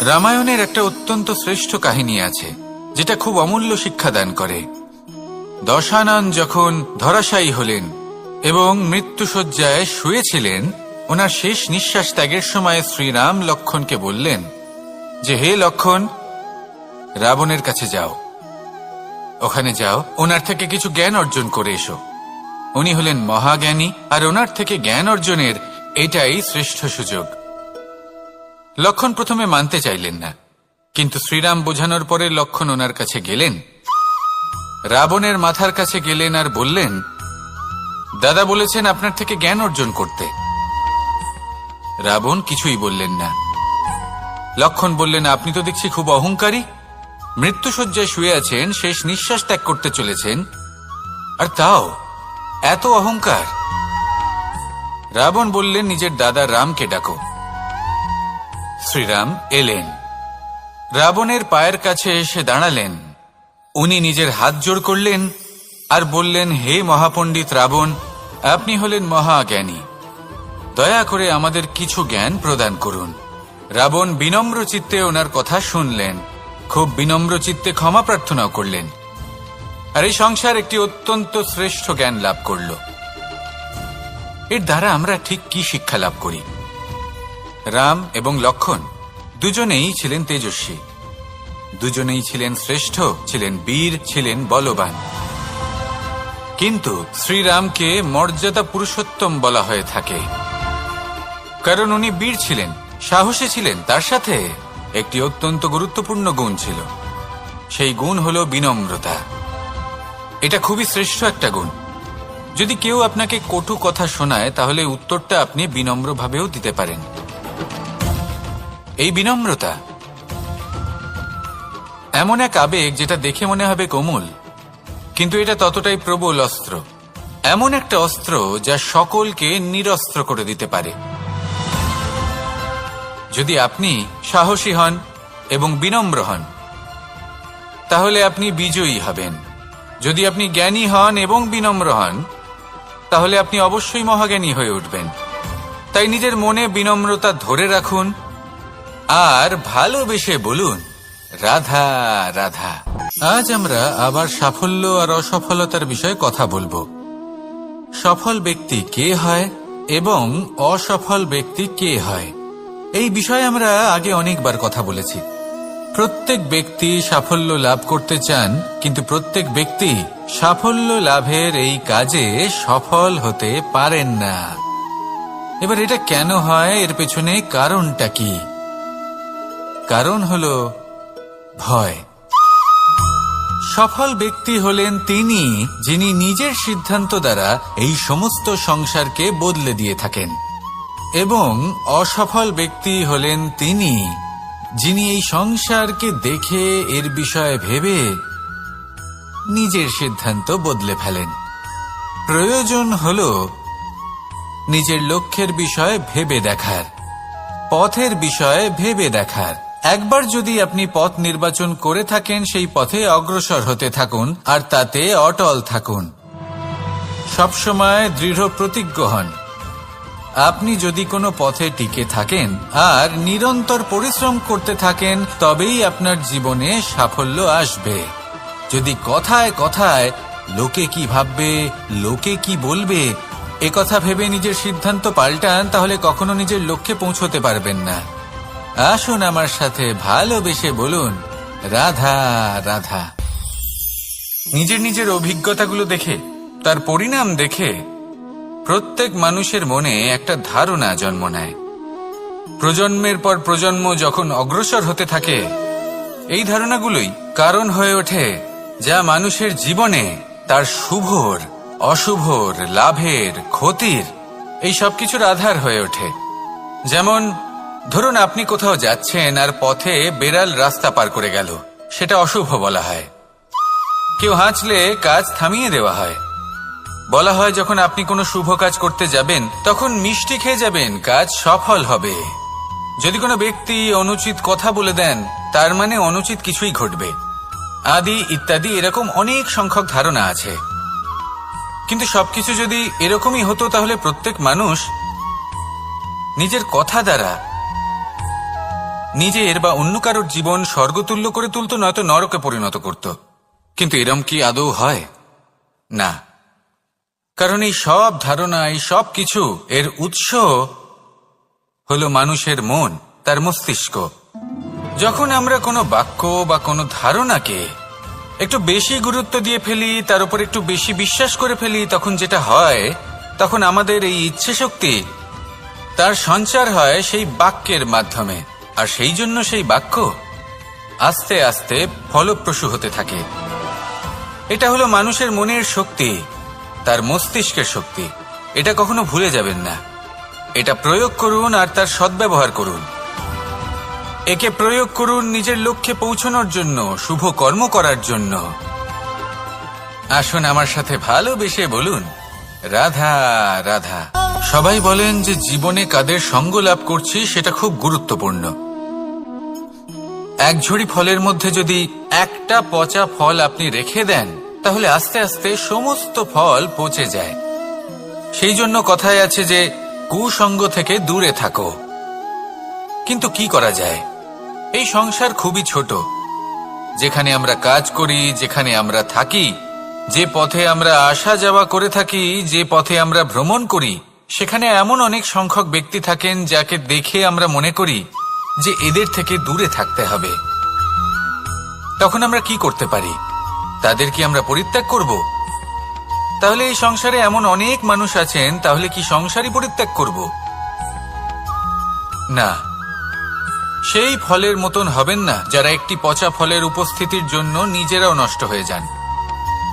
রামায়ণের একটা অত্যন্ত শ্রেষ্ঠ কাহিনী আছে যেটা খুব অমূল্য শিক্ষাদান করে। দশানন যখন ধরাশায়ী হলেন এবং মৃত্যুশয্যায় শুয়েছিলেন, ওনার শেষ নিঃশ্বাস ত্যাগের সময় শ্রীরাম লক্ষ্মণকে বললেন যে, হে লক্ষ্মণ, রাবণের কাছে যাও, ওখানে যাও, ওনার থেকে কিছু জ্ঞান অর্জন করে এসো। উনি হলেন মহাজ্ঞানী, আর ওনার থেকে জ্ঞান অর্জনের এটাই শ্রেষ্ঠ সুযোগ। লক্ষ্মণ প্রথমে মানতে চাইলেন না, কিন্তু শ্রীরাম বোঝানোর পরে লক্ষ্মণ ওনার কাছে গেলেন, রাবণের মাথার কাছে গেলেন আর বললেন, দাদা বলেছেন আপনার থেকে জ্ঞান অর্জন করতে। রাবণ কিছুই বললেন না। লক্ষ্মণ বললেন, আপনি তো দেখছি খুব অহংকারী, মৃত্যুশয্যায় শুয়ে আছেন, শেষ নিঃশ্বাস ত্যাগ করতে চলেছেন, আর তাও এত অহংকার। রাবণ বললেন, নিজের দাদা রামকে ডাকো। শ্রীরাম এলেন, রাবণের পায়ের কাছে এসে দাঁড়ালেন। উনি নিজের হাত জোড় করলেন আর বললেন, হে মহাপণ্ডিত রাবণ, আপনি হলেন মহাজ্ঞানী, দয়া করে আমাদের কিছু জ্ঞান প্রদান করুন। রাবণ বিনম্র চিত্তে ওনার কথা শুনলেন, খুব বিনম্র চিত্তে ক্ষমা প্রার্থনাও করলেন, আর এই সংসার একটি অত্যন্ত শ্রেষ্ঠ জ্ঞান লাভ করল। এর দ্বারা আমরা ঠিক কি শিক্ষা লাভ করি? রাম এবং লক্ষ্মণ দুজনেই ছিলেন তেজস্বী, দুজনেই ছিলেন শ্রেষ্ঠ, ছিলেন বীর, ছিলেন বলবান। কিন্তু শ্রীরামকে মর্যাদা পুরুষোত্তম বলা হয়ে থাকে, কারণ উনি বীর ছিলেন, সাহসী ছিলেন, তার সাথে একটি অত্যন্ত গুরুত্বপূর্ণ গুণ ছিল। সেই গুণ হল বিনম্রতা। এটা খুবই শ্রেষ্ঠ একটা গুণ। যদি কেউ আপনাকে কটু কথা শোনায়, তাহলে উত্তরটা আপনি বিনম্রভাবেও দিতে পারেন। এই বিনম্রতা এমন এক আবেগ যেটা দেখে মনে হবে কোমল, কিন্তু এটা ততটাই প্রবল অস্ত্র। এমন একটা অস্ত্র যা সকলকে নিরস্ত্র করে দিতে পারে। যদি আপনি সাহসী হন এবং বিনম্র হন, তাহলে আপনি বিজয়ী হবেন। যদি আপনি জ্ঞানী হন এবং বিনম্র হন, তাহলে আপনি অবশ্যই মহাজ্ঞানী হয়ে উঠবেন। তাই নিজের মনে বিনম্রতা ধরে রাখুন আর ভালোবেসে বলুন, রাধা রাধা। আজ আমরা আবার সাফল্য আর অসফলতার বিষয়ে কথা বলবো। সফল ব্যক্তি কে হয় এবং অসফল ব্যক্তি কে হয়, এই বিষয়ে আমরা আগে অনেকবার কথা বলেছি। প্রত্যেক ব্যক্তি সাফল্য লাভ করতে চান, কিন্তু প্রত্যেক ব্যক্তি সাফল্য লাভের এই কাজে সফল হতে পারেন না। এবার এটা কেন হয়, এর পেছনে কারণটা কি? কারণ হলো ভয়। সফল ব্যক্তি হলেন তিনি যিনি নিজের সিদ্ধান্ত দ্বারা এই সমস্ত সংসারকে বদলে দিয়ে থাকেন, এবং অসফল ব্যক্তি হলেন তিনি যিনি এই সংসারকে দেখে এর বিষয়ে ভেবে নিজের সিদ্ধান্ত বদলে ফেলেন। প্রয়োজন হল নিজের লক্ষ্যের বিষয়ে ভেবে দেখার, পথের বিষয়ে ভেবে দেখার। একবার যদি আপনি পথ নির্বাচন করে থাকেন, সেই পথে অগ্রসর হতে থাকুন আর তাতে অটল থাকুন। সবসময় দৃঢ় প্রতিজ্ঞ হন। আপনি যদি কোনো পথে টিকে থাকেন আর নিরন্তর পরিশ্রম করতে থাকেন, তবেই আপনার জীবনে সাফল্য আসবে। যদি কথায় কথায় লোকে কি ভাববে, লোকে কি বলবে, একথা ভেবে নিজের সিদ্ধান্ত পাল্টান, তাহলে কখনো নিজের লক্ষ্যে পৌঁছতে পারবেন না। আসুন আমার সাথে ভালোবেসে বলুন, রাধা রাধা। নিজের নিজের অভিজ্ঞতাগুলো দেখে, তার পরিণাম দেখে প্রত্যেক মানুষের মনে একটা ধারণা জন্ম নেয়। প্রজন্মের পর প্রজন্ম যখন অগ্রসর হতে থাকে, এই ধারণাগুলোই কারণ হয়ে ওঠে যা মানুষের জীবনে তার শুভর, অশুভর, লাভের, ক্ষতির এই সবকিছুর আধার হয়ে ওঠে। যেমন ধরুন, আপনি কোথাও যাচ্ছেন আর পথে বেড়াল রাস্তা পার করে গেল, সেটা অশুভ বলা হয়। কেউ হাঁচলে কাজ থামিয়ে দেওয়া হয়। বলা হয় যখন আপনি কোনো শুভ কাজ করতে যাবেন, তখন মিষ্টি খেয়ে যাবেন, কাজ সফল হবে। যদি কোনো ব্যক্তি অনুচিত কথা বলে দেন, তার মানে অনুচিত কিছুই ঘটবে, আদি ইত্যাদি। এরকম অনেক সংখ্যক ধারণা আছে। কিন্তু সবকিছু যদি এরকমই হতো, তাহলে প্রত্যেক মানুষ নিজের কথা দ্বারা নিজের বা অন্য কারোর জীবন স্বর্গতুল্য করে তুলত, নয়তো নরকে পরিণত করত। কিন্তু এরম কি আদৌ হয়? না। কারণ এই সব ধারণা, এই সব কিছু এর উৎস হলো মানুষের মন, তার মস্তিষ্ক। যখন আমরা কোনো বাক্য বা কোনো ধারণাকে একটু বেশি গুরুত্ব দিয়ে ফেলি, তার উপর একটু বেশি বিশ্বাস করে ফেলি, তখন যেটা হয়, তখন আমাদের এই ইচ্ছে শক্তি তার সঞ্চার হয় সেই বাক্যের মাধ্যমে। আর সেই জন্য সেই বাক্য আস্তে আস্তে ফলপ্রসূ হতে থাকে। এটা হলো মানুষের মনের শক্তি, তার মস্তিষ্কের শক্তি। এটা কখনো ভুলে যাবেন না। এটা প্রয়োগ করুন আর তার সদ্ব্যবহার করুন। একে প্রয়োগ করুন নিজের লক্ষ্যে পৌঁছানোর জন্য, শুভ কর্ম করার জন্য। আসুন আমার সাথে ভালোবেসে বলুন, রাধা রাধা। সবাই বলেন যে জীবনে কাদের সঙ্গ লাভ করছি সেটা খুব গুরুত্বপূর্ণ। এক ঝুড়ি ফলের মধ্যে যদি একটা পচা ফল আপনি রেখে দেন, তাহলে আস্তে আস্তে সমস্ত ফল পচে যায়। সেই জন্য কথায় আছে যে কুসঙ্গ থেকে দূরে থাকো। কিন্তু কি করা যায়? এই সংসার খুবই ছোট। যেখানে আমরা কাজ করি, যেখানে আমরা থাকি, যে পথে আমরা আসা যাওয়া করে থাকি, যে পথে আমরা ভ্রমণ করি, সেখানে এমন অনেক সংখ্যক ব্যক্তি থাকেন যাকে দেখে আমরা মনে করি যে এদের থেকে দূরে থাকতে হবে। তখন আমরা কি করতে পারি? তাদের কি আমরা পরিত্যাগ করব? তাহলে এই সংসারে এমন অনেক মানুষ আছেন, তাহলে কি সংসারই পরিত্যাগ করব? না। সেই ফলের মতন হবেন না যারা একটি পচা ফলের উপস্থিতির জন্য নিজেরাও নষ্ট হয়ে যান।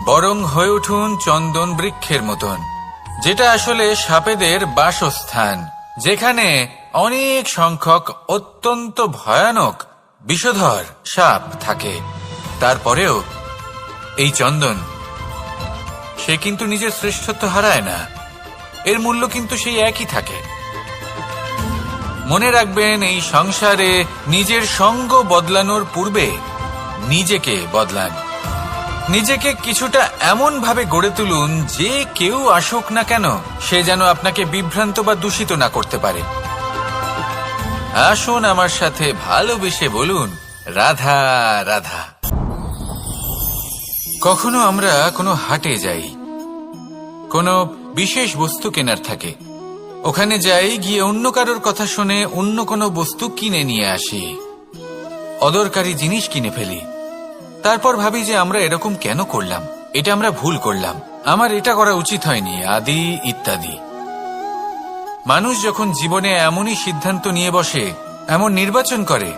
বরং হয়ে উঠুন চন্দন বৃক্ষের মতন, যেটা আসলে সাপেদের বাসস্থান, যেখানে অনেক সংখ্যক অত্যন্ত ভয়ানক বিষধর সাপ থাকে। তারপরেও এই চন্দন, সে কিন্তু নিজের শ্রেষ্ঠত্ব হারায় না। এর মূল্য কিন্তু সেই একই থাকে। মনে রাখবেন, এই সংসারে নিজের সঙ্গ বদলানোর পূর্বে নিজেকে বদলান। নিজেকে কিছুটা এমন ভাবে গড়ে তুলুন যে কেউ আসুক না কেন, সে যেন আপনাকে বিভ্রান্ত বা দূষিত না করতে পারে। আসুন আমার সাথে ভালোবেসে বলুন, রাধা রাধা। কখনো আমরা কোনো হাটে যাই, কোনো বিশেষ বস্তু কেনার থাকে। ওখানে যাই, গিয়ে অন্য কারোর কথা শুনে অন্য কোনো বস্তু কিনে নিয়ে আসি, অদরকারি জিনিস কিনে ফেলি। তারপর ভাবি যে আমরা এরকম কেন করলাম, এটা আমরা ভুল করলাম, আমার এটা করা উচিত হয়নি, আদি ইত্যাদি। মানুষ যখন জীবনে এমনই সিদ্ধান্ত নিয়ে বসে, এমন নির্বাচন করে,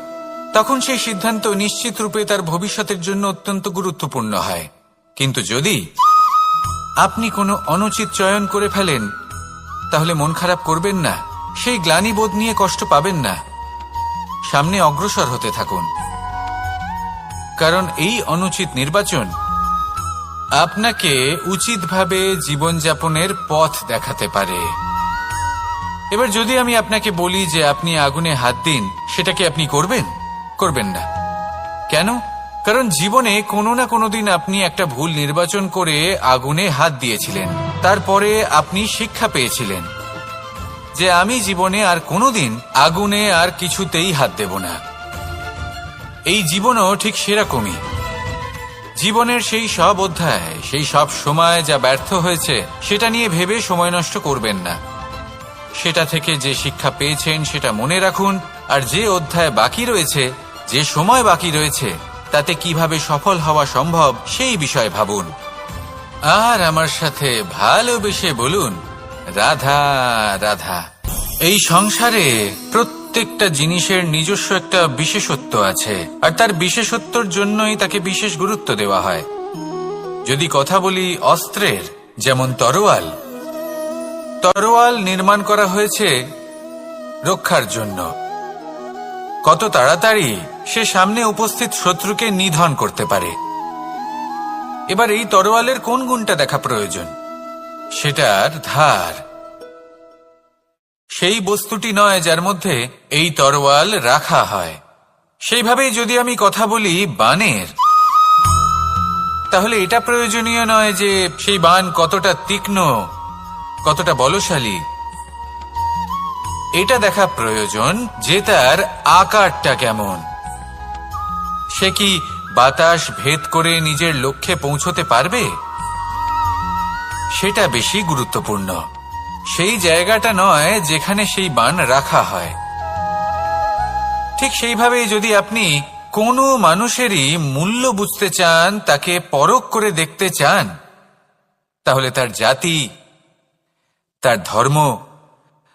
তখন সেই সিদ্ধান্ত নিশ্চিত রূপে তার ভবিষ্যতের জন্য অত্যন্ত গুরুত্বপূর্ণ হয়। কিন্তু যদি আপনি কোনো অনুচিত চয়ন করে ফেলেন, তাহলে মন খারাপ করবেন না, সেই গ্লানিবোধ নিয়ে কষ্ট পাবেন না। সামনে অগ্রসর হতে থাকুন, কারণ এই অনুচিত নির্বাচন আপনাকে উচিতভাবে জীবনযাপনের পথ দেখাতে পারে। এবার যদি আমি আপনাকে বলি যে আপনি আগুনে হাত দিন, সেটা কি আপনি করবেন? করবেন না। কেন? কারণ জীবনে কোনো না কোনো দিন আপনি একটা ভুল নির্বাচন করে আগুনে হাত দিয়েছিলেন। তারপরে আপনি শিক্ষা পেয়েছিলেন যে আমি জীবনে আর কোনোদিন আগুনে আর কিছুতেই হাত দেব না। এই জীবনও ঠিক সেরকমই। জীবনের সেই সব অধ্যায়, সেই সব সময় যা ব্যর্থ হয়েছে, সেটা নিয়ে ভেবে সময় নষ্ট করবেন না। সেটা থেকে যে শিক্ষা পেয়েছেন সেটা মনে রাখুন, আর যে অধ্যায় বাকি রয়েছে, যে সময় বাকি রয়েছে, তাতে কিভাবে সফল হওয়া সম্ভব সেই বিষয়ে ভাবুন। আর আমার সাথে ভালোবেসে বলুন, রাধা রাধা। এই সংসারে প্রত্যেকটা জিনিসের নিজস্ব একটা বিশেষত্ব আছে, আর তার বিশেষত্বর জন্যই তাকে বিশেষ গুরুত্ব দেওয়া হয়। যদি কথা বলি অস্ত্রের, যেমন তরোয়াল, তরোয়াল নির্মাণ করা হয়েছে রক্ষার জন্য। কত তাড়াতাড়ি সে সামনে উপস্থিত শত্রুকে নিধন করতে পারে। এবার এই তরোয়ালের কোন গুণটা দেখা প্রয়োজন? সেটার ধার। সেই বস্তুটি নয় যার মধ্যে এই তরোয়াল রাখা হয়। সেইভাবেই যদি আমি কথা বলি বাণের, তাহলে এটা প্রয়োজনীয় নয় যে সেই বাণ কতটা তীক্ষ্ণ, কতটা বলশালী। এটা দেখা প্রয়োজন যে তার আকারটা কেমন। সে কি বাতাস ভেদ করে নিজের লক্ষ্যে পৌঁছতে পারবে? সেটা বেশি গুরুত্বপূর্ণ, সেই জায়গাটা নয় যেখানে সেই বাণ রাখা হয়। ঠিক সেইভাবেই যদি আপনি কোনো মানুষেরই মূল্য বুঝতে চান, তাকে পরখ করে দেখতে চান, তাহলে তার জাতি, তার ধর্ম,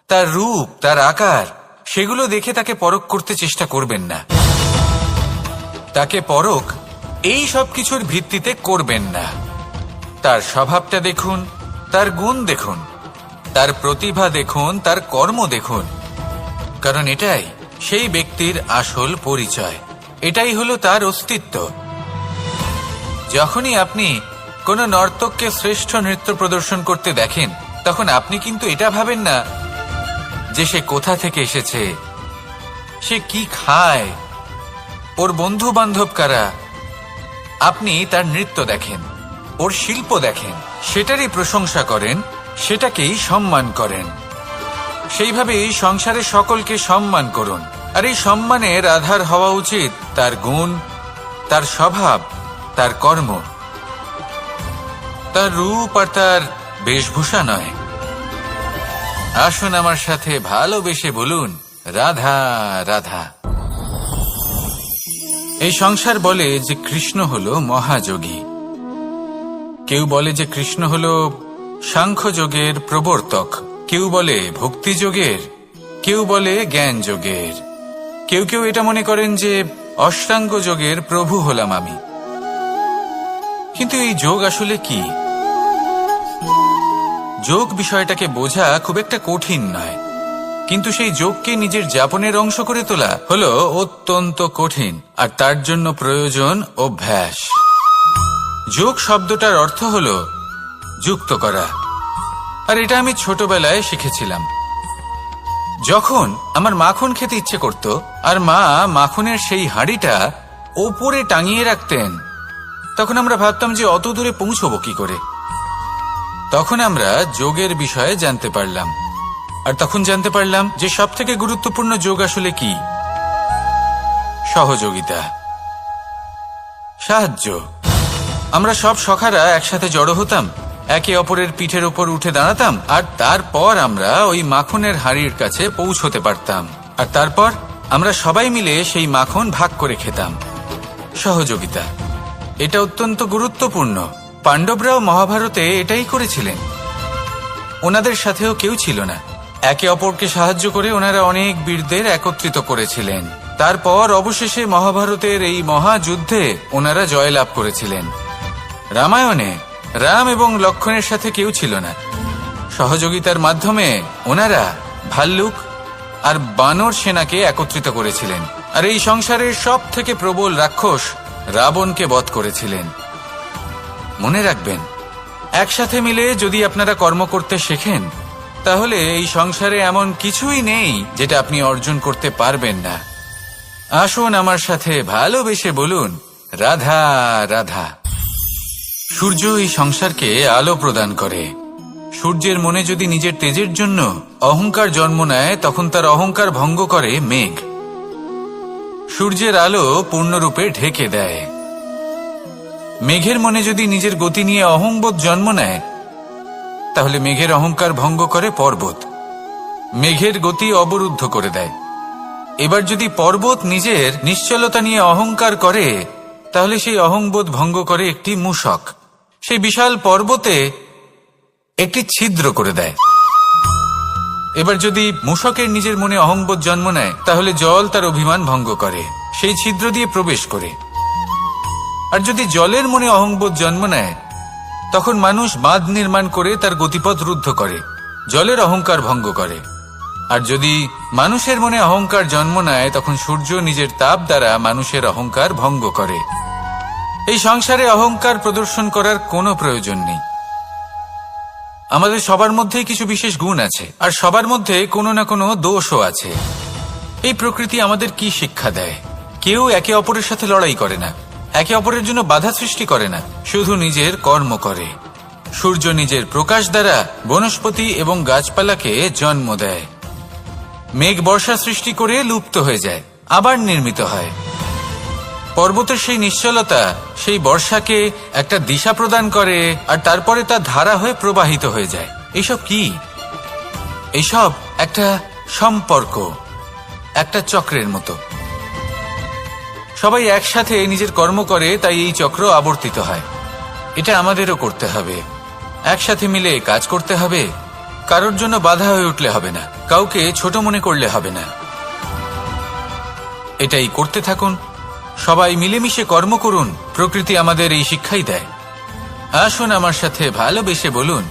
তার রূপ, তার আকার, সেগুলো দেখে তাকে পরখ করতে চেষ্টা করবেন না। তাকে পরখ এই সব কিছুর ভিত্তিতে করবেন না। তার স্বভাবটা দেখুন, তার গুণ দেখুন, তার প্রতিভা দেখুন, তার কর্ম দেখুন, কারণ এটাই সেই ব্যক্তির আসল পরিচয়, এটাই হলো তার অস্তিত্ব। যখনই আপনি কোনো নর্তককে শ্রেষ্ঠ নৃত্য প্রদর্শন করতে দেখেন, তখন আপনি কিন্তু এটা ভাবেন না যে সে কোথা থেকে এসেছে, সে কি খায়, ওর বন্ধু বান্ধব কারা। আপনি তার নৃত্য দেখেন, ওর শিল্প দেখেন, সেটারই প্রশংসা করেন, সেটাকেই সম্মান করেন। সেইভাবেই সংসারে সকলকে সম্মান করুন। আর এই সম্মানের আধার হওয়া উচিত তার গুণ, তার স্বভাব, তার কর্ম, তার রূপ আর তার বেশভূষা নয়। আসুন আমার সাথে ভালোবেসে বলুন, রাধা রাধা। এই সংসার বলে যে কৃষ্ণ হলো মহাযোগী, কেউ বলে যে কৃষ্ণ হলো সাংখ্যযোগের প্রবর্তক, কেউ বলে ভক্তিযোগের, কেউ বলে জ্ঞান যোগের, কেউ কেউ এটা মনে করেন যে অষ্টাঙ্গ যোগের প্রভু হলাম আমি। কিন্তু এই যোগ আসলে কি? যোগ বিষয়টাকে বোঝা খুব একটা কঠিন নয়, কিন্তু সেই যোগকে নিজের যাপনের অংশ করে তোলা হলো অত্যন্ত কঠিন, আর তার জন্য প্রয়োজন অভ্যাস। যোগ শব্দটার অর্থ হলো যুক্ত করা, আর এটা আমি ছোটবেলায় শিখেছিলাম। যখন আমার মাখন খেতে ইচ্ছে করত আর মা মাখনের সেই হাঁড়িটা ওপরে টাঙিয়ে রাখতেন, তখন আমরা ভাবতাম যে অত দূরে পৌঁছবো কি করে। তখন আমরা যোগের বিষয়ে জানতে পারলাম, আর তখন জানতে পারলাম যে সব থেকে গুরুত্বপূর্ণ যোগ আসলে কি? সহযোগিতা, সাহায্য। আমরা সব সখারা একসাথে জড়ো হতাম, একে অপরের পিঠের ওপর উঠে দাঁড়াতাম, আর তারপর আমরা ওই মাখনের হাঁড়ির কাছে পৌঁছতে পারতাম, আর তারপর আমরা সবাই মিলে সেই মাখন ভাগ করে খেতাম। সহযোগিতা, এটা অত্যন্ত গুরুত্বপূর্ণ। পাণ্ডবরাও মহাভারতে এটাই করেছিলেন। ওনাদের সাথেও কেউ ছিল না, একে অপরকে সাহায্য করে ওনারা অনেক বীরদের একত্রিত করেছিলেন। তারপর অবশেষে মহাভারতের এই মহাযুদ্ধে ওনারা জয়লাভ করেছিলেন। রামায়ণে রাম এবং লক্ষ্মণের সাথে কেউ ছিল না। সহযোগিতার মাধ্যমে ওনারা ভাল্লুক আর বানর সেনাকে একত্রিত করেছিলেন, আর এই সংসারের সব থেকে প্রবল রাক্ষস রাবণকে বধ করেছিলেন। মনে রাখবেন, একসাথে মিলে যদি আপনারা কর্ম করতে শেখেন, তাহলে এই সংসারে এমন কিছুই নেই যেটা আপনি অর্জন করতে পারবেন না। আসুন আমার সাথে ভালোবেসে বলুন, রাধা রাধা। সূর্য এই সংসারকে আলো প্রদান করে। সূর্যের মনে যদি নিজের তেজের জন্য অহংকার জন্ম নেয়, তখন তার অহংকার ভঙ্গ করে মেঘ। সূর্যের আলো পূর্ণরূপে ঢেকে দেয়। মেঘের মনে যদি নিজের গতি নিয়ে অহংবোধ জন্ম নেয়, তাহলে মেঘের অহংকার ভঙ্গ করে পর্বত, মেঘের গতি অবরুদ্ধ করে দেয়। এবার যদি পর্বত নিজের নিশ্চলতা নিয়ে অহংকার করে, তাহলে সেই অহংবোধ ভঙ্গ করে একটি মূষক, সেই বিশাল পর্বতে একটি ছিদ্র করে দেয়। এবার যদি মূষকের নিজের মনে অহংবোধ জন্ম নেয়, তাহলে জল তার অভিমান ভঙ্গ করে, সেই ছিদ্র দিয়ে প্রবেশ করে। আর যদি জলের মনে অহংবোধ জন্ম নেয়, তখন মানুষ বাঁধ নির্মাণ করে তার গতিপথ রুদ্ধ করে, জলের অহংকার ভঙ্গ করে। আর যদি মানুষের মনে অহংকার জন্ম নেয়, তখন সূর্য নিজের তাপ দ্বারা মানুষের অহংকার ভঙ্গ করে। এই সংসারে অহংকার প্রদর্শন করার কোনো প্রয়োজন নেই। আমাদের সবার মধ্যেই কিছু বিশেষ গুণ আছে, আর সবার মধ্যে কোনো না কোনো দোষও আছে। এই প্রকৃতি আমাদের কি শিক্ষা দেয়? কেউ একে অপরের সাথে লড়াই করে না, একে অপরের জন্য বাধা সৃষ্টি করে না, শুধু নিজের কর্ম করে। সূর্য নিজের প্রকাশ দ্বারা বনস্পতি এবং গাছপালাকে জন্ম দেয়। মেঘ বর্ষা সৃষ্টি করে লুপ্ত হয়ে যায়, আবার নির্মিত হয়। পর্বতের সেই নিশ্চলতা সেই বর্ষাকে একটা দিশা প্রদান করে, আর তারপরে তা ধারা হয়ে প্রবাহিত হয়ে যায়। এইসব কি? এইসব একটা সম্পর্ক, একটা চক্রের মতো। সবাই একসাথে নিজের কর্ম করে, তাই এই চক্র আবর্তিত হয়। এটা আমাদেরও করতে হবে, একসাথে মিলে কাজ করতে হবে। কারোর জন্য বাধা হয়ে উঠলে হবে না, কাউকে ছোট মনে করলে হবে না। এটাই করতে থাকুন, সবাই মিলেমিশে কর্ম করুন। প্রকৃতি আমাদের এই শিক্ষাই দেয়। আসুন আমার সাথে ভালোবেসে বলুন,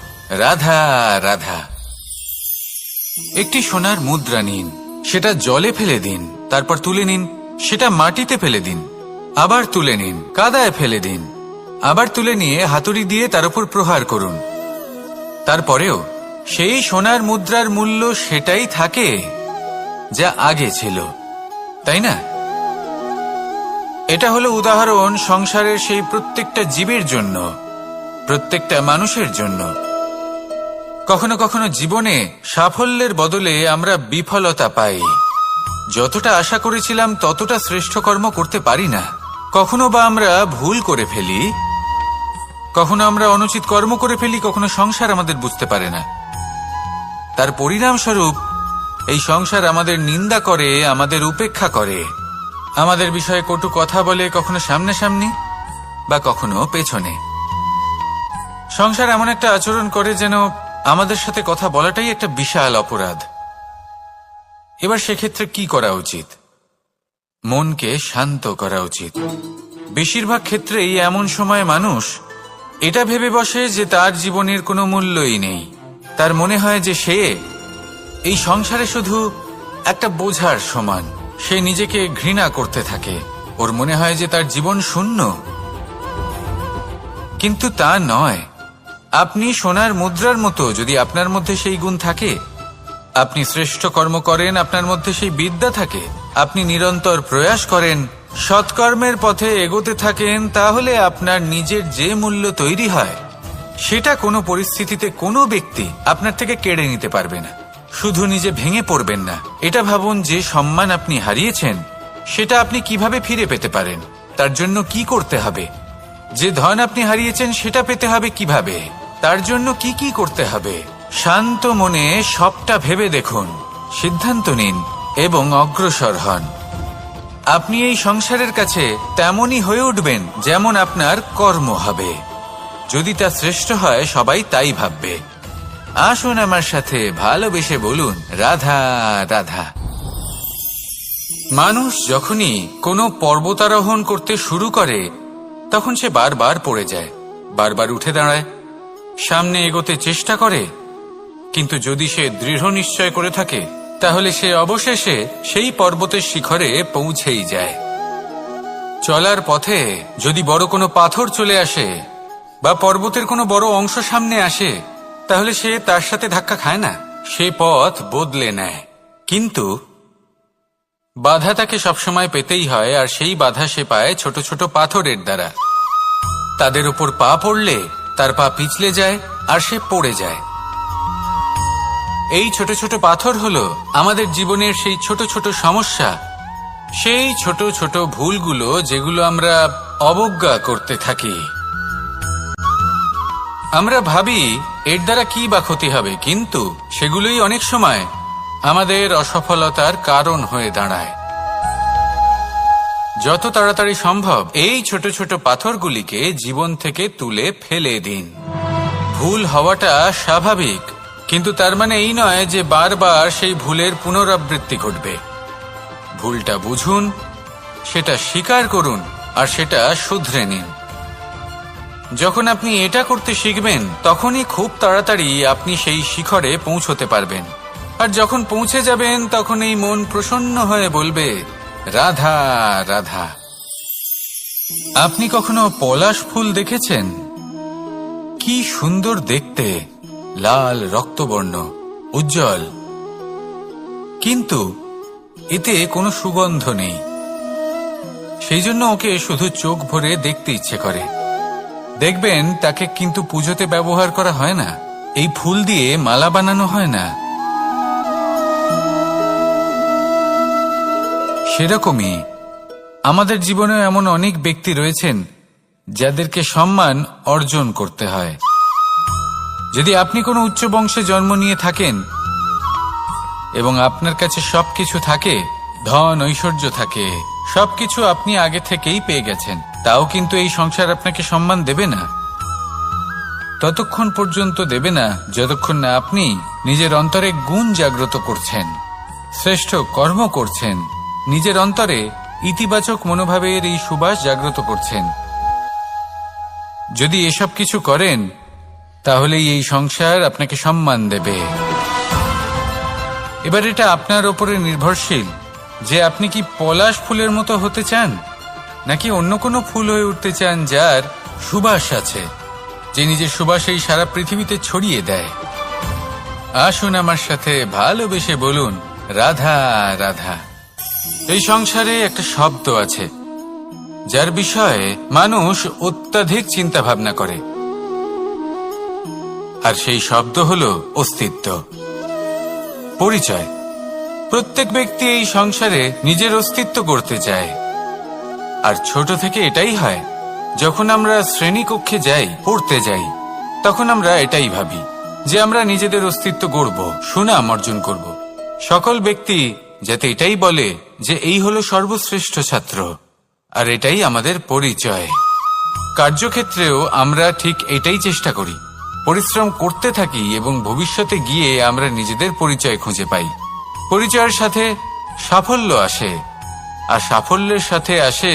রাধা রাধা। একটি সোনার মুদ্রা নিন, সেটা জলে ফেলে দিন, তারপর তুলে নিন, সেটা মাটিতে ফেলে দিন, আবার তুলে নিন, কাদায় ফেলে দিন, আবার তুলে নিয়ে হাতুড়ি দিয়ে তার উপর প্রহার করুন। তারপরেও সেই সোনার মুদ্রার মূল্য সেটাই থাকে যা আগে ছিল, তাই না? এটা হলো উদাহরণ সংসারের সেই প্রত্যেকটা জীবের জন্য, প্রত্যেকটা মানুষের জন্য। কখনো কখনো জীবনে সাফল্যের বদলে আমরা বিফলতা পাই। যতটা আশা করেছিলাম ততটা শ্রেষ্ঠ কর্ম করতে পারি না। কখনো বা আমরা ভুল করে ফেলি, কখনো আমরা অনুচিত কর্ম করে ফেলি, কখনো সংসার আমাদের বুঝতে পারে না। তার পরিণামস্বরূপ এই সংসার আমাদের নিন্দা করে, আমাদের উপেক্ষা করে, আমাদের বিষয়ে কটু কথা বলে, কখনো সামনাসামনি বা কখনো পেছনে। সংসার এমন একটা আচরণ করে যেন আমাদের সাথে কথা বলাটাই একটা বিশাল অপরাধ। এবার সেক্ষেত্রে কি করা উচিত? মনকে শান্ত করা উচিত। বেশিরভাগ ক্ষেত্রেই এমন সময় মানুষ এটা ভেবে বসে যে তার জীবনের কোনো মূল্যই নেই। তার মনে হয় যে সে এই সংসারে শুধু একটা বোঝার সমান। সে নিজেকে ঘৃণা করতে থাকে, ওর মনে হয় যে তার জীবন শূন্য। কিন্তু তা নয়। আপনি সোনার মুদ্রার মতো, যদি আপনার মধ্যে সেই গুণ থাকে, আপনি শ্রেষ্ঠ কর্ম করেন, আপনার মধ্যে সেই বিদ্যা থাকে, আপনি নিরন্তর প্রয়াস করেন, সৎকর্মের পথে এগোতে থাকেন, তাহলে আপনার নিজের যে মূল্য তৈরি হয় সেটা কোনো পরিস্থিতিতে কোনো ব্যক্তি আপনার থেকে কেড়ে নিতে পারবে না। শুধু নিজে ভেঙে পড়বেন না, এটা ভাবুন যে সম্মান আপনি হারিয়েছেন সেটা আপনি কিভাবে ফিরে পেতে পারেন, তার জন্য কি করতে হবে। যে ধন আপনি হারিয়েছেন সেটা পেতে হবে কিভাবে, তার জন্য কি কি করতে হবে। শান্ত মনে সবটা ভেবে দেখুন, সিদ্ধান্ত নিন এবং অগ্রসর হন। আপনি এই সংসারের কাছে তেমনই হয়ে উঠবেন যেমন আপনার কর্ম হবে। যদি তা শ্রেষ্ঠ হয় সবাই তাই ভাববে। আসুন আমার সাথে ভালোবেসে বলুন, রাধা রাধা। মানুষ যখনই কোনো পর্বতারোহণ করতে শুরু করে তখন সে বারবার পড়ে যায়, বারবার উঠে দাঁড়ায়, সামনে এগোতে চেষ্টা করে। কিন্তু যদি সে দৃঢ় নিশ্চয় করে থাকে তাহলে সে অবশেষে সেই পর্বতের শিখরে পৌঁছেই যায়। চলার পথে যদি বড় কোনো পাথর চলে আসে বা পর্বতের কোনো বড় অংশ সামনে আসে তাহলে সে তার সাথে ধাক্কা খায় না, সে পথ বদলে নেয়। কিন্তু বাধা তাকে সবসময় পেতেই হয়, আর সেই বাধা সে পায় ছোট ছোট পাথরের দ্বারা। তাদের উপর পা পড়লে তার পা পিছলে যায় আর সে পড়ে যায়। এই ছোট ছোট পাথর হলো আমাদের জীবনের সেই ছোট ছোট সমস্যা, সেই ছোট ছোট ভুলগুলো যেগুলো আমরা অবজ্ঞা করতে থাকি। আমরা ভাবি এর দ্বারা কি বা ক্ষতি হবে, কিন্তু সেগুলোই অনেক সময় আমাদের অসফলতার কারণ হয়ে দাঁড়ায়। যত তাড়াতাড়ি সম্ভব এই ছোট ছোট পাথরগুলিকে জীবন থেকে তুলে ফেলে দিন। ভুল হওয়াটা স্বাভাবিক, কিন্তু তার মানে এই নয় যে বারবার সেই ভুলের পুনরাবৃত্তি ঘটবে। ভুলটা বুঝুন, সেটা স্বীকার করুন আর সেটা শুধরে নিন। যখন আপনি এটা করতে শিখবেন তখনই খুব তাড়াতাড়ি আপনি সেই শিখরে পৌঁছতে পারবেন। আর যখন পৌঁছে যাবেন তখন এই মন প্রসন্ন হয়ে বলবে, রাধা রাধা। আপনি কখনো পলাশ ফুল দেখেছেন? কি সুন্দর দেখতে, লাল রক্তবর্ণ, উজ্জ্বল, কিন্তু এতে কোনো সুগন্ধ নেই। সেই জন্য ওকে শুধু চোখ ভরে দেখতে ইচ্ছে করে। দেখবেন তাকে কিন্তু পুজোতে ব্যবহার করা হয় না, এই ফুল দিয়ে মালা বানানো হয় না। সেরকমই আমাদের জীবনে এমন অনেক ব্যক্তি রয়েছেন যাদেরকে সম্মান অর্জন করতে হয়। যদি আপনি কোনো উচ্চ বংশে জন্ম নিয়ে থাকেন এবং আপনার কাছে সবকিছু থাকে, ধন ঐশ্বর্য থাকে, সবকিছু আপনি আগে থেকেই পেয়ে গেছেন, তাও কিন্তু এই সংসার আপনাকে সম্মান দেবে না। ততক্ষণ পর্যন্ত দেবে না যতক্ষণ না আপনি নিজের অন্তরে গুণ জাগ্রত করছেন, শ্রেষ্ঠ কর্ম করছেন, নিজের অন্তরে ইতিবাচক মনোভাবের এই সুবাস জাগ্রত করছেন। যদি এসব কিছু করেন তাহলেই এই সংসার আপনাকে সম্মান দেবে। এবার এটা আপনার ওপরে নির্ভরশীল যে আপনি কি পলাশ ফুলের মতো হতে চান, নাকি অন্য কোনো ফুল হয়ে উঠতে চান যার সুবাস আছে, যে নিজের সুবাস এই সারা পৃথিবীতে ছড়িয়ে দেয়। আসুন আমার সাথে ভালোবেসে বলুন, রাধা রাধা। এই সংসারে একটা শব্দ আছে যার বিষয়ে মানুষ অত্যাধিক চিন্তা ভাবনা করে, আর সেই শব্দ হলো অস্তিত্ব, পরিচয়। প্রত্যেক ব্যক্তি এই সংসারে নিজের অস্তিত্ব করতে চায়, আর ছোট থেকে এটাই হয়। যখন আমরা শ্রেণীকক্ষে যাই, পড়তে যাই, তখন আমরা এটাই ভাবি যে আমরা নিজেদের অস্তিত্ব গড়ব, সুনাম অর্জন করব। সকল ব্যক্তি যাতে এটাই বলে যে এই হলো সর্বশ্রেষ্ঠ ছাত্র, আর এটাই আমাদের পরিচয়। কার্যক্ষেত্রেও আমরা ঠিক এটাই চেষ্টা করি, পরিশ্রম করতে থাকি এবং ভবিষ্যতে গিয়ে আমরা নিজেদের পরিচয় খুঁজে পাই। পরিচয়ের সাথে সাফল্য আসে, আর সাফল্যের সাথে আসে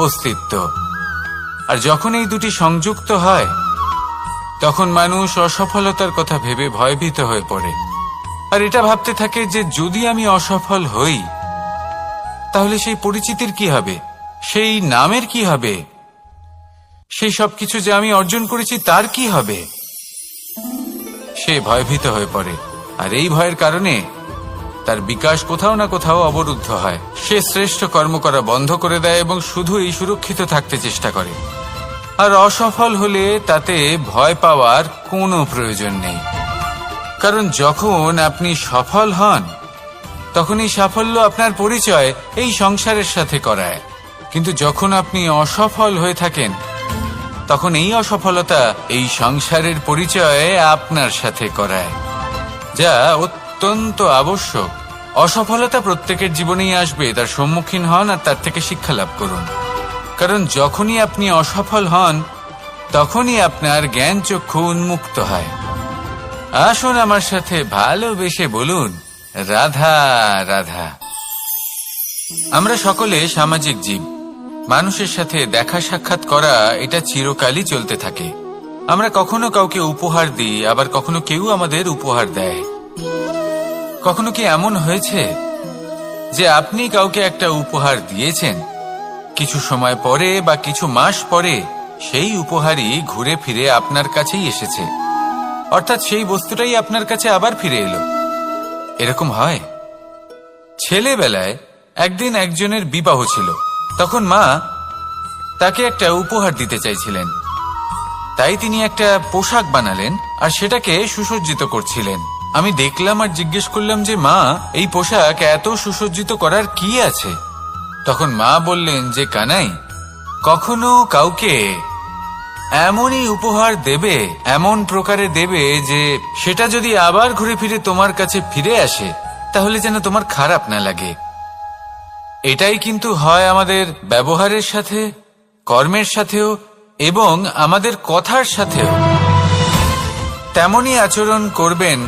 অস্তিত্ব। আর যখন এই দুটি সংযুক্ত হয় তখন মানুষ অসফলতার কথা ভেবে ভয়ভীত হয়ে পড়ে, আর এটা ভাবতে থাকে যে যদি আমি অসফল হই তাহলে সেই পরিচিতির কি হবে, সেই নামের কি হবে, সেই সবকিছু যে আমি অর্জন করেছি তার কি হবে। সে ভয়ভীত হয়ে পড়ে, আর এই ভয়ের কারণে তার বিকাশ কোথাও না কোথাও অবরুদ্ধ হয়। সে শ্রেষ্ঠ কর্ম করা বন্ধ করে দেয় এবং শুধু এই সুরক্ষিত থাকতে চেষ্টা করে। আর অসফল হলে তাতে ভয় পাওয়ার কোনো প্রয়োজন নেই, কারণ যখন আপনি সফল হন তখন এই সাফল্য আপনার পরিচয় এই সংসারের সাথে করায়। কিন্তু যখন আপনি অসফল হয়ে থাকেন তখন এই অসফলতা এই সংসারের পরিচয় আপনার সাথে করায়, যা অত্যন্ত আবশ্যক। অসফলতা প্রত্যেকের জীবনেই আসবে, তার সম্মুখীন হন আর তার থেকে শিক্ষা লাভ করুন। কারণ যখনই আপনি অসফল হন তখনই আপনার জ্ঞান চক্ষু উন্মুক্ত হয়। আসুন আমার সাথে ভালোবেসে বলুন, রাধা রাধা। আমরা সকলে সামাজিক জীব। মানুষের সাথে দেখা সাক্ষাৎ করা এটা চিরকালই চলতে থাকে। আমরা কখনো কাউকে উপহার দিই, আবার কখনো কেউ আমাদের উপহার দেয়। কখনো কি এমন হয়েছে যে আপনি কাউকে একটা উপহার দিয়েছেন, কিছু সময় পরে বা কিছু মাস পরে সেই উপহারই ঘুরে ফিরে আপনার কাছেই এসেছে, অর্থাৎ সেই বস্তুটাই আপনার কাছে আবার ফিরে এলো? এরকম হয়। ছেলেবেলায় একদিন একজনের বিবাহ ছিল, তখন মা তাকে একটা উপহার দিতে চাইছিলেন, তাই তিনি একটা পোশাক বানালেন আর সেটাকে সুসজ্জিত করছিলেন। আমি দেখলাম আর জিজ্ঞেস করলাম যে মা, এই পোশাক এত সুসজ্জিত করার কি আছে? তখন মা বললেন যে কানাই, কখনো কাউকে এমনই উপহার দেবে, এমন প্রকারে দেবে যে সেটা যদি আবার ঘুরে ফিরে তোমার কাছে ফিরে আসে তাহলে যেন তোমার খারাপ না লাগে। এটাই কিন্তু হয় আমাদের ব্যবহারের সাথে, কর্মের সাথেও এবং আমাদের কথার সাথেও। তেমনই আচরণ করবেন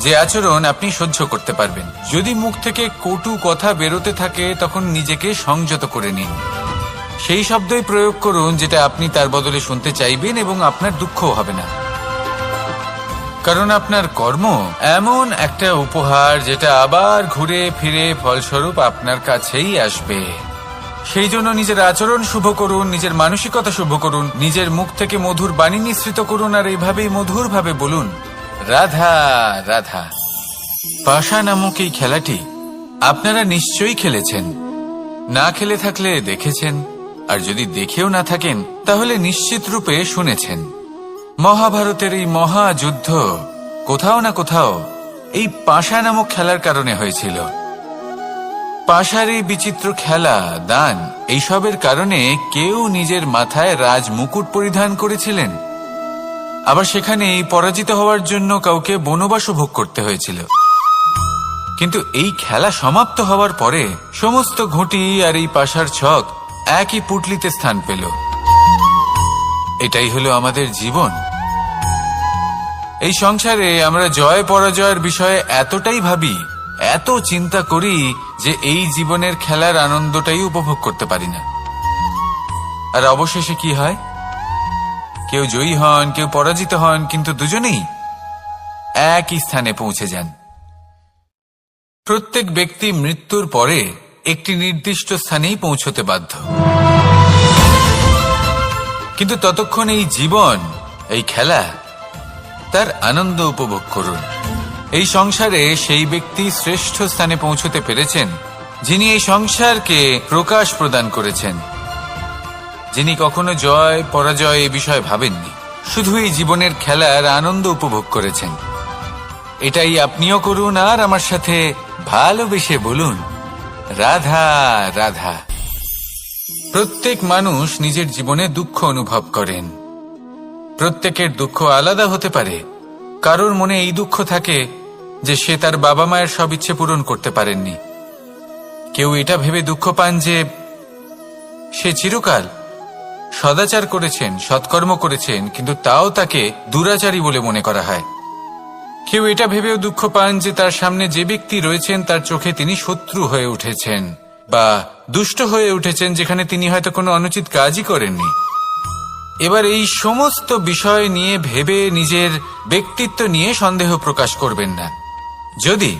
যে আচরণ আপনি সহ্য করতে পারবেন। যদি মুখ থেকে কটু কথা বেরোতে থাকে তখন নিজেকে সংযত করে নিন। সেই শব্দই প্রয়োগ করুন যেটা আপনি তার বদলে শুনতে চাইবেন এবং আপনার দুঃখও হবে না। কারণ আপনার কর্ম এমন একটা উপহার যেটা আবার ঘুরে ফিরে ফলস্বরূপ আপনার কাছেই আসবে। সেই জন্য নিজের আচরণ শুভ করুন, নিজের মানসিকতা শুভ করুন, নিজের মুখ থেকে মধুর বাণী নিঃসৃত করুন, আর এইভাবেই মধুরভাবে বলুন, রাধা রাধা। পাশা নামক এই খেলাটি আপনারা নিশ্চয়ই খেলেছেন, না খেলে থাকলে দেখেছেন, আর যদি দেখেও না থাকেন তাহলে নিশ্চিত রূপে শুনেছেন। মহাভারতের এই মহাযুদ্ধ কোথাও না কোথাও এই পাশা নামক খেলার কারণে হয়েছিল। পাশারি, বিচিত্র খেলা, দান এইসবের কারণে কেউ নিজের মাথায় রাজ মুকুট পরিধান করেছিলেন, আবার সেখানেই পরাজিত হওয়ার জন্য কাউকে বনবাসও ভোগ করতে হয়েছিল। কিন্তু এই খেলা সমাপ্ত হওয়ার পরে সমস্ত ঘুঁটি আর এই পাশার ছক একই পুটলিতে স্থান পেল। এটাই হলো আমাদের জীবন। এই সংসারে আমরা জয় পরাজয়ের বিষয়ে এতটাই ভাবি, এত চিন্তা করি যে এই জীবনের খেলার আনন্দটাই উপভোগ করতে পারি না। আর অবশেষে কি হয়? কেউ জয়ী হন, কেউ পরাজিত হন, কিন্তু দুজনেই একই স্থানে পৌঁছে যান। প্রত্যেক ব্যক্তি মৃত্যুর পরে একটি নির্দিষ্ট স্থানেই পৌঁছতে বাধ্য, কিন্তু ততক্ষণ এই জীবন, এই খেলা, তার আনন্দ উপভোগ করুন। এই সংসারে সেই ব্যক্তি শ্রেষ্ঠ স্থানে পৌঁছতে পেরেছেন যিনি এই সংসারকে প্রকাশ প্রদান করেছেন, যিনি কখনো জয় পরাজয় এ বিষয়ে ভাবেননি, শুধু এই জীবনের খেলার আনন্দ উপভোগ করেছেন। এটাই আপনিও করুন আর আমার সাথে ভালোবেসে বলুন, রাধা রাধা। প্রত্যেক মানুষ নিজের জীবনে দুঃখ অনুভব করেন। প্রত্যেকের দুঃখ আলাদা হতে পারে। কারোর মনে এই দুঃখ থাকে যে সে তার বাবা মায়ের সব ইচ্ছে পূরণ করতে পারেননি। কেউ এটা ভেবে দুঃখ পান যে সে চিরকাল সদাচার করেছেন, সৎকর্ম করেছেন, কিন্তু তাও তাকে দুরাচারী বলে মনে করা হয়। কেউ এটা ভেবেও দুঃখ পান যে তার সামনে যে ব্যক্তি রয়েছেন তার চোখে তিনি শত্রু হয়ে উঠেছেন বা দুষ্ট হয়ে উঠেছেন, যেখানে তিনি হয়তো কোনো অনুচিত কাজই করেননি। এবার এই সমস্ত বিষয় নিয়ে ভেবে নিজের ব্যক্তিত্ব নিয়ে সন্দেহ প্রকাশ করবেন না। যদি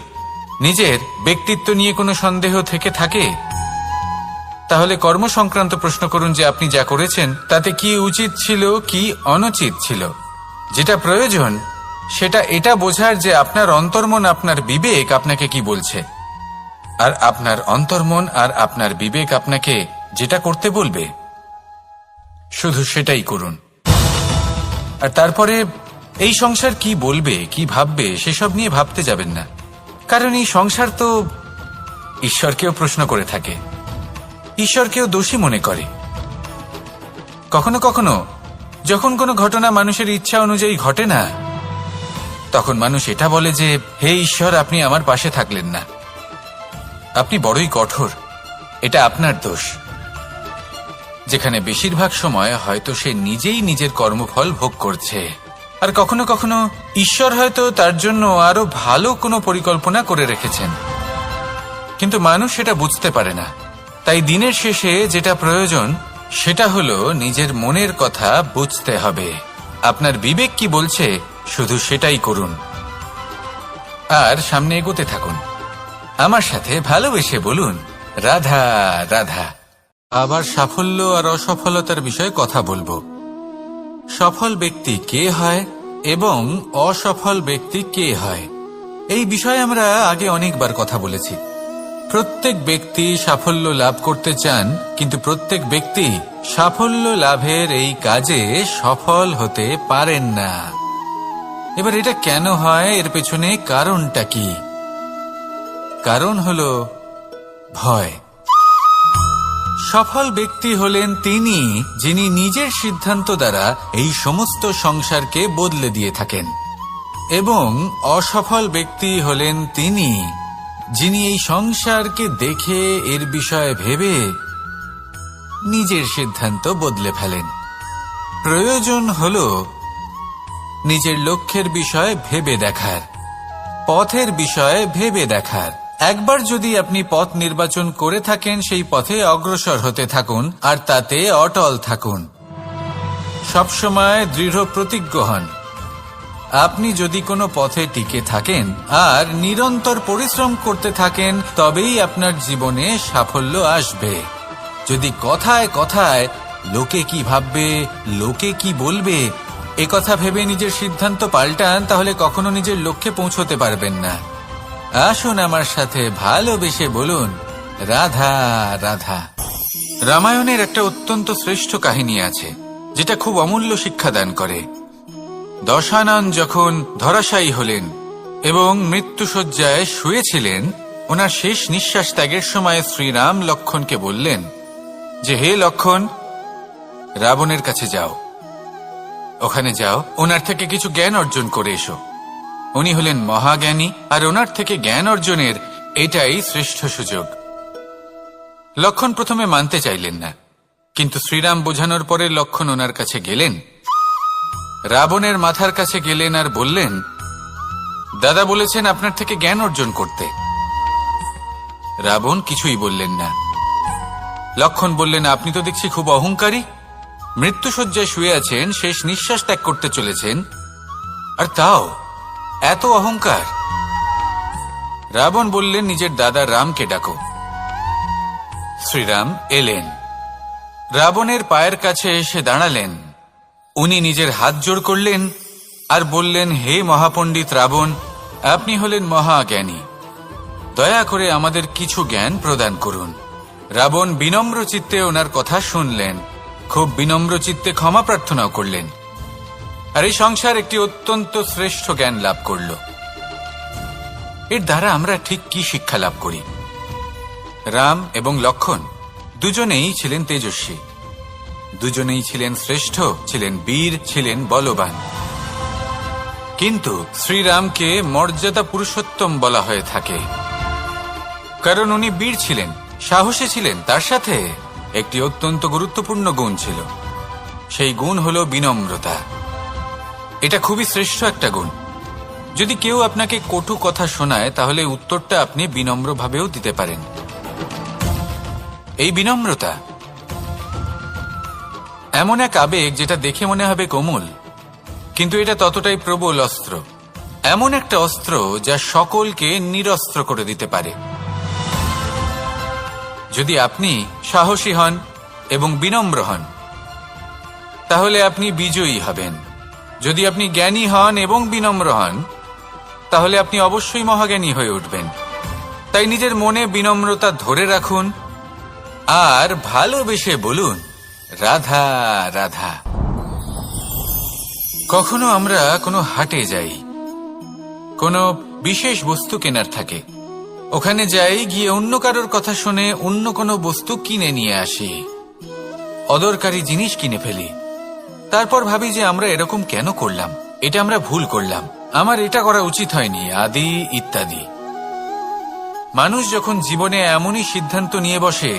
নিজের ব্যক্তিত্ব নিয়ে কোনো সন্দেহ থেকে থাকে তাহলে কর্ম সংক্রান্ত প্রশ্ন করুন যে আপনি যা করেছেন তাতে কি উচিত ছিল, কি অনুচিত ছিল। যেটা প্রয়োজন সেটা এটা বোঝার যে আপনার অন্তর্মন, আপনার বিবেক আপনাকে কি বলছে, আর আপনার অন্তর্মন আর আপনার বিবেক আপনাকে যেটা করতে বলবে শুধু সেটাই করুন। আর তারপরে এই সংসার কি বলবে, কি ভাববে সেসব নিয়ে ভাবতে যাবেন না, কারণ এই সংসার তো ঈশ্বরকেও প্রশ্ন করে থাকে, ঈশ্বরকেও দোষী মনে করে। কখনো কখনো যখন কোনো ঘটনা মানুষের ইচ্ছা অনুযায়ী ঘটে না, তখন মানুষ এটা বলে যে হে ঈশ্বর, আপনি আমার পাশে থাকলেন না, আপনি বড়ই কঠোর, এটা আপনার দোষ। যেখানে বেশিরভাগ সময় হয়তো সে নিজেই নিজের কর্মফল ভোগ করছে। আর কখনো কখনো ঈশ্বর হয়তো তার জন্য আরো ভালো কোনো পরিকল্পনা করে রেখেছেন, কিন্তু মানুষ সেটা বুঝতে পারে না। তাই দিনের শেষে যেটা প্রয়োজন সেটা হলো নিজের মনের কথা বুঝতে হবে। আপনার বিবেক কি বলছে শুধু সেটাই করুন আর সামনে এগোতে থাকুন। আমার সাথে ভালোবেসে বলুন, রাধা রাধা। আবার সাফল্য আর অসফলতার বিষয়ে কথা বলবো। সফল ব্যক্তি কে হয় এবং অসফল ব্যক্তি কে হয়, এই বিষয়ে আমরা আগে অনেকবার কথা বলেছি। প্রত্যেক ব্যক্তি সাফল্য লাভ করতে চান, কিন্তু প্রত্যেক ব্যক্তি সাফল্য লাভের এই কাজে সফল হতে পারেন না। এবার এটা কেন হয়, এর পেছনে কারণটা কি? কারণ হলো ভয়। সফল ব্যক্তি হলেন তিনি যিনি নিজের সিদ্ধান্ত দ্বারা এই সমস্ত সংসারকে বদলে দিয়ে থাকেন, এবং অসফল ব্যক্তি হলেন তিনি যিনি এই সংসারকে দেখে এর বিষয়ে ভেবে নিজের সিদ্ধান্ত বদলে ফেলেন। প্রয়োজন হলো নিজের লক্ষ্যের বিষয়ে ভেবে দেখার, পথের বিষয়ে ভেবে দেখার। একবার যদি আপনি পথ নির্বাচন করে থাকেন, সেই পথে অগ্রসর হতে থাকুন আর তাতে অটল থাকুন। সবসময় দৃঢ় প্রতিজ্ঞ হন। আপনি যদি কোনো পথে টিকে থাকেন আর নিরন্তর পরিশ্রম করতে থাকেন, তবেই আপনার জীবনে সাফল্য আসবে। যদি কথায় কথায় লোকে কি ভাববে, লোকে কি বলবে, একথা ভেবে নিজের সিদ্ধান্ত পাল্টান, তাহলে কখনো নিজের লক্ষ্যে পৌঁছতে পারবেন না। আসুন আমার সাথে ভালোবেসে বলুন, রাধা রাধা। রামায়ণের একটা অত্যন্ত শ্রেষ্ঠ কাহিনী আছে যেটা খুব অমূল্য শিক্ষাদান করে। দশানন যখন ধরাশায়ী হলেন এবং মৃত্যুশয্যায় শুয়েছিলেন, ওনার শেষ নিঃশ্বাস ত্যাগের সময় শ্রীরাম লক্ষ্মণকে বললেন যে হে লক্ষ্মণ, রাবণের কাছে যাও, ওখানে যাও, ওনার থেকে কিছু জ্ঞান অর্জন করে এসো। উনি হলেন মহাজ্ঞানী, আর ওনার থেকে জ্ঞান অর্জনের এটাই শ্রেষ্ঠ সুযোগ। লক্ষ্মণ প্রথমে মানতে চাইলেন না, কিন্তু শ্রীরাম বোঝানোর পরে লক্ষ্মণ ওনার কাছে গেলেন, রাবণের মাথার কাছে গেলেন আর বললেন, দাদা বলেছেন আপনার থেকে জ্ঞান অর্জন করতে। রাবণ কিছুই বললেন না। লক্ষ্মণ বললেন, আপনি তো দেখছি খুব অহংকারী, মৃত্যুশয্যায় শুয়ে আছেন, শেষ নিঃশ্বাস ত্যাগ করতে চলেছেন, আর তাও এত অহংকার। রাবণ বললেন, নিজের দাদা রামকে ডাকো। শ্রীরাম এলেন, রাবণের পায়ের কাছে এসে দাঁড়ালেন। উনি নিজের হাত জোড় করলেন আর বললেন, হে মহাপণ্ডিত রাবণ, আপনি হলেন মহাজ্ঞানী, দয়া করে আমাদের কিছু জ্ঞান প্রদান করুন। রাবণ বিনম্র চিত্তে ওনার কথা শুনলেন, খুব বিনম্র চিত্তে ক্ষমা প্রার্থনাও করলেন, আর এই সংসার একটি অত্যন্ত শ্রেষ্ঠ জ্ঞান লাভ করল। এর দ্বারা আমরা ঠিক কি শিক্ষা লাভ করি? রাম এবং লক্ষ্মণ দুজনেই ছিলেন তেজস্বী, দুজনেই ছিলেন শ্রেষ্ঠ, ছিলেন বীর, ছিলেন বলবান। কিন্তু শ্রীরামকে মর্যাদা পুরুষোত্তম বলা হয়ে থাকে, কারণ উনি বীর ছিলেন, সাহসী ছিলেন, তার সাথে একটি অত্যন্ত গুরুত্বপূর্ণ গুণ ছিল। সেই গুণ হল বিনম্রতা। এটা খুবই শ্রেষ্ঠ একটা গুণ। যদি কেউ আপনাকে কটু কথা শোনায়, তাহলে উত্তরটা আপনি বিনম্রভাবেও দিতে পারেন। এই বিনম্রতা এমন এক আবেগ যেটা দেখে মনে হবে কোমল, কিন্তু এটা ততটাই প্রবল অস্ত্র, এমন একটা অস্ত্র যা সকলকে নিরস্ত্র করে দিতে পারে। যদি আপনি সাহসী হন এবং বিনম্র হন, তাহলে আপনি বিজয়ী হবেন। যদি আপনি জ্ঞানী হন এবং বিনম্র হন, তাহলে আপনি অবশ্যই মহাজ্ঞানী হয়ে উঠবেন। তাই নিজের মনে বিনম্রতা ধরে রাখুন আর ভালোবেসে বলুন, রাধা রাধা। কখনো আমরা কোনো হাটে যাই, কোনো বিশেষ বস্তু কেনার থাকে, ওখানে যাই, গিয়ে অন্য কারোর কথা শুনে অন্য কোনো বস্তু কিনে নিয়ে আসি, অদরকারি জিনিস কিনে ফেলি। তারপর ভাবি যে আমরা এরকম কেন করলাম, এটা আমরা ভুল করলাম, আমার এটা করা উচিত হয়নি, আদি ইত্যাদি। মানুষ যখন জীবনে এমনই সিদ্ধান্ত নিয়ে বসে,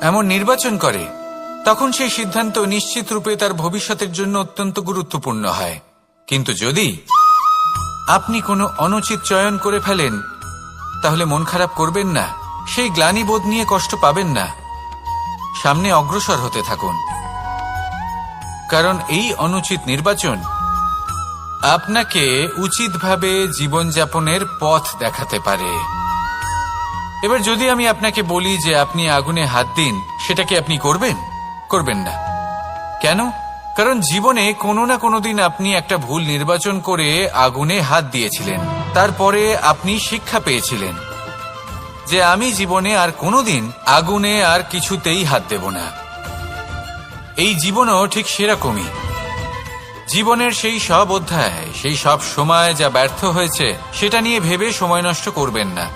এমন নির্বাচন করে, তখন সেই সিদ্ধান্ত নিশ্চিত রূপে তার ভবিষ্যতের জন্য অত্যন্ত গুরুত্বপূর্ণ হয়। কিন্তু যদি আপনি কোনো অনুচিত চয়ন করে ফেলেন, তাহলে মন খারাপ করবেন না, সেই গ্লানিবোধ নিয়ে কষ্ট পাবেন না, সামনে অগ্রসর হতে থাকুন, কারণ এই অনুচিত নির্বাচন আপনাকে উচিতভাবে জীবনযাপনের পথ দেখাতে পারে। এবার যদি আমি আপনাকে বলি যে আপনি আগুনে হাত দিন, সেটা কি আপনি করবেন? করবেন না। কেন? কারণ জীবনে কোনো না কোনো দিন আপনি একটা ভুল নির্বাচন করে আগুনে হাত দিয়েছিলেন, তারপরে আপনি শিক্ষা পেয়েছিলেন যে আমি জীবনে আর কোনোদিন আগুনে আর কিছুতেই হাত দেব না। এই জীবনও ঠিক সেরকমই। জীবনের সেই সব অধ্যায়, সেই সব সময় যা ব্যর্থ হয়েছে, সেটা নিয়ে ভেবে সময় নষ্ট করবেন না।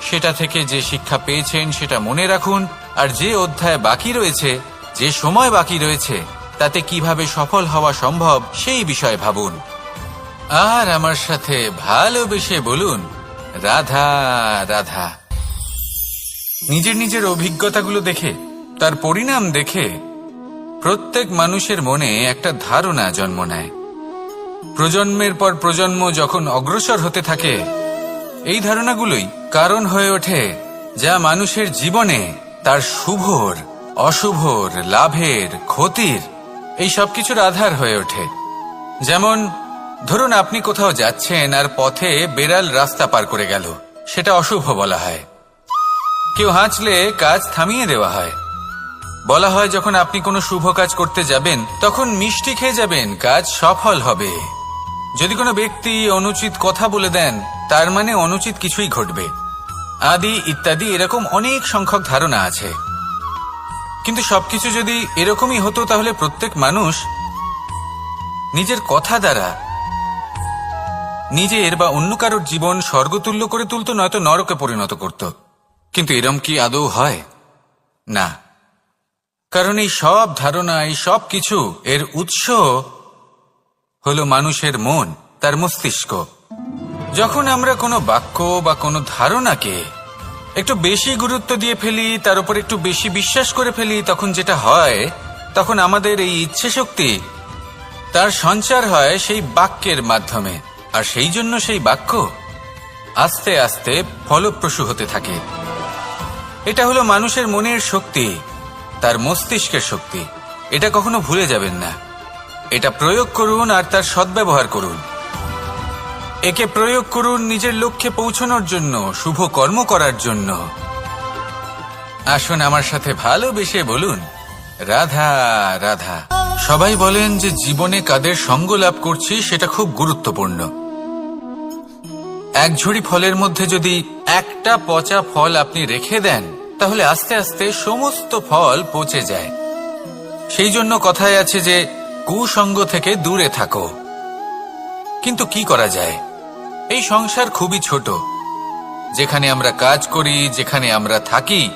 সেটা থেকে যে শিক্ষা পেয়েছেন সেটা মনে রাখুন, আর যে অধ্যায় বাকি রয়েছে, যে সময় বাকি রয়েছে, তাতে কিভাবে সফল হওয়া সম্ভব সেই বিষয়ে ভাবুন। আর আমার সাথে ভালোবেসে বলুন, রাধা রাধা। নিজের নিজের অভিজ্ঞতাগুলো দেখে, তার পরিণাম দেখে প্রত্যেক মানুষের মনে একটা ধারণা জন্ম নেয়। প্রজন্মের পর প্রজন্ম যখন অগ্রসর হতে থাকে, এই ধারণাগুলোই কারণ হয়ে ওঠে যা মানুষের জীবনে তার শুভর, অশুভর, লাভের, ক্ষতির এই সব কিছুর আধার হয়ে ওঠে। যেমন ধরুন আপনি কোথাও যাচ্ছেন আর পথে বেড়াল রাস্তা পার করে গেল, সেটা অশুভ বলা হয়। কেউ হাঁচলে কাজ থামিয়ে দেওয়া হয়। বলা হয় যখন আপনি কোনো শুভ কাজ করতে যাবেন, তখন মিষ্টি খেয়ে যাবেন, কাজ সফল হবে। যদি কোনো ব্যক্তি অনুচিত কথা বলে দেন, তার মানে অনুচিত কিছুই ঘটবে, আদি ইত্যাদি। এরকম অনেক সংখ্যক ধারণা আছে। কিন্তু সবকিছু যদি এরকমই হতো, তাহলে প্রত্যেক মানুষ নিজের কথা দ্বারা নিজের বা অন্য কারোর জীবন স্বর্গতুল্য করে তুলত, নয়তো নরকে পরিণত করত। কিন্তু এরম কি আদৌ হয়? না। কারণ এই সব ধারণা, এই সব কিছু এর উৎস হলো মানুষের মন, তার মস্তিষ্ক। যখন আমরা কোনো বাক্য বা কোনো ধারণাকে একটু বেশি গুরুত্ব দিয়ে ফেলি, তার উপর একটু বেশি বিশ্বাস করে ফেলি, তখন যেটা হয়, তখন আমাদের এই ইচ্ছে শক্তি তার সঞ্চার হয় সেই বাক্যের মাধ্যমে। আর সেই জন্য সেই বাক্য আস্তে আস্তে ফলপ্রসূ হতে থাকে। এটা হলো মানুষের মনের শক্তি, তার মস্তিষ্কের শক্তি। এটা কখনো ভুলে যাবেন না। এটা প্রয়োগ করুন আর তার সদ্ব্যবহার করুন। একে প্রয়োগ করুন নিজের লক্ষ্যে পৌঁছানোর জন্য, শুভ কর্ম করার জন্য। আসুন আমার সাথে ভালোবেসে বলুন, রাধা রাধা। সবাই বলেন যে জীবনে কাদের সঙ্গ লাভ করছি সেটা খুব গুরুত্বপূর্ণ। এক ঝুড়ি ফলের মধ্যে যদি একটা পচা ফল আপনি রেখে দেন, তাহলে আস্তে আস্তে সমস্ত ফল পচে যায়। সেই জন্য কথায় আছে যে কুসঙ্গ থেকে দূরে থাকো। কিন্তু কি করা যায়? এই সংসার খুবই ছোট। যেখানে আমরা কাজ করি, যেখানে আমরা থাকি,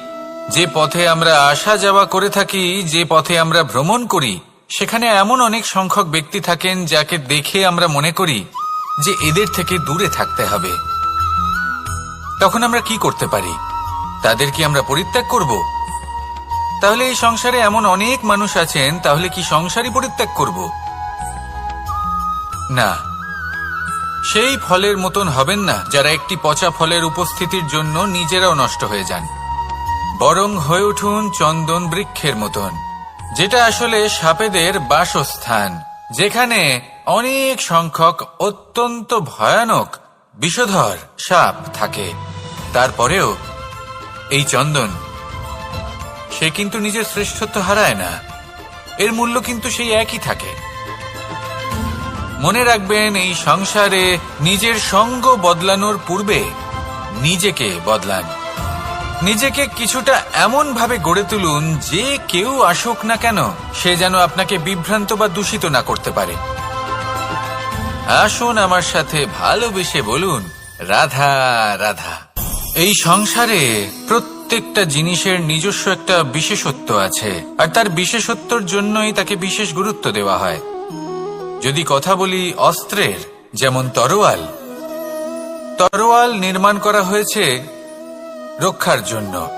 যে পথে আমরা আসা যাওয়া করে থাকি, যে পথে আমরা ভ্রমণ করি, সেখানে এমন অনেক সংখ্যক ব্যক্তি থাকেন যাকে দেখে আমরা মনে করি যে এদের থেকে দূরে থাকতে হবে। তখন আমরা কি করতে পারি? তাদের কি আমরা পরিত্যাগ করব? তাহলে এই সংসারে এমন অনেক মানুষ আছেন, তাহলে কি সংসারই পরিত্যাগ করব? না। সেই ফলের মতন হবেন না যারা একটি পচা ফলের উপস্থিতির জন্য নিজেরাও নষ্ট হয়ে যান। বরং হয়ে উঠুন চন্দন বৃক্ষের মতন, যেটা আসলে সাপেদের বাসস্থান, যেখানে অনেক সংখ্যক অত্যন্ত ভয়ানক বিষধর সাপ থাকে। তারপরেও এই চন্দন, সে কিন্তু নিজের শ্রেষ্ঠত্ব হারায় না। এর মূল্য কিন্তু সেই একই থাকে। মনে রাখবেন, এই সংসারে নিজের সঙ্গ বদলানোর পূর্বে নিজেকে বদলান। নিজেকে কিছুটা এমন ভাবে গড়ে তুলুন যে কেউ আসুক না কেন, সে যেন আপনাকে বিভ্রান্ত বা দূষিত না করতে পারে। আসুন আমার সাথে ভালোবেসে বলুন, রাধা রাধা। এই সংসারে প্রত্যেকটা জিনিসের নিজস্ব একটা বিশেষত্ব আছে, আর তার বিশেষত্বর জন্যই তাকে বিশেষ গুরুত্ব দেওয়া হয়। যদি কথা বলি অস্ত্রের, যেমন তরোয়াল। তরোয়াল নির্মাণ করা হয়েছে রক্ষার জন্য।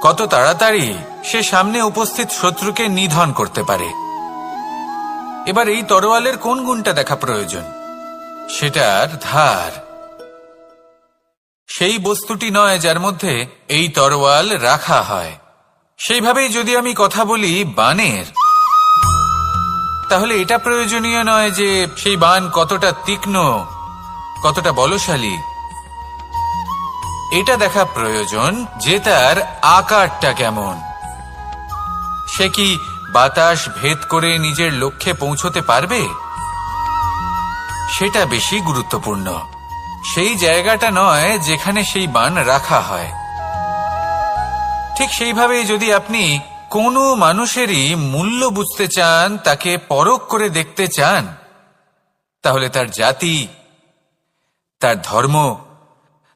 কত তাড়াতাড়ি সে সামনে উপস্থিত শত্রুকে নিধন করতে পারে। এবার এই তরোয়ালের কোন গুণটা দেখা প্রয়োজন? সেটার ধার। সেই বস্তুটি নয় যার মধ্যে এই তরোয়াল রাখা হয়। সেইভাবেই যদি আমি কথা বলি বানের, তাহলে এটা প্রয়োজনীয় নয় যে সেই বান কতটা তীক্ষ্ণ, কতটা বলশালী। এটা দেখা প্রয়োজন যে তার আকারটা কেমন। সে কি বাতাস ভেদ করে নিজের লক্ষ্যে পৌঁছতে পারবে? সেটা বেশি গুরুত্বপূর্ণ। সেই জায়গাটা নয় যেখানে সেই বান রাখা হয়। ঠিক সেইভাবে যদি আপনি কোনো মানুষেরই মূল্য বুঝতে চান, তাকে পরখ করে দেখতে চান, তাহলে তার জাতি, তার ধর্ম,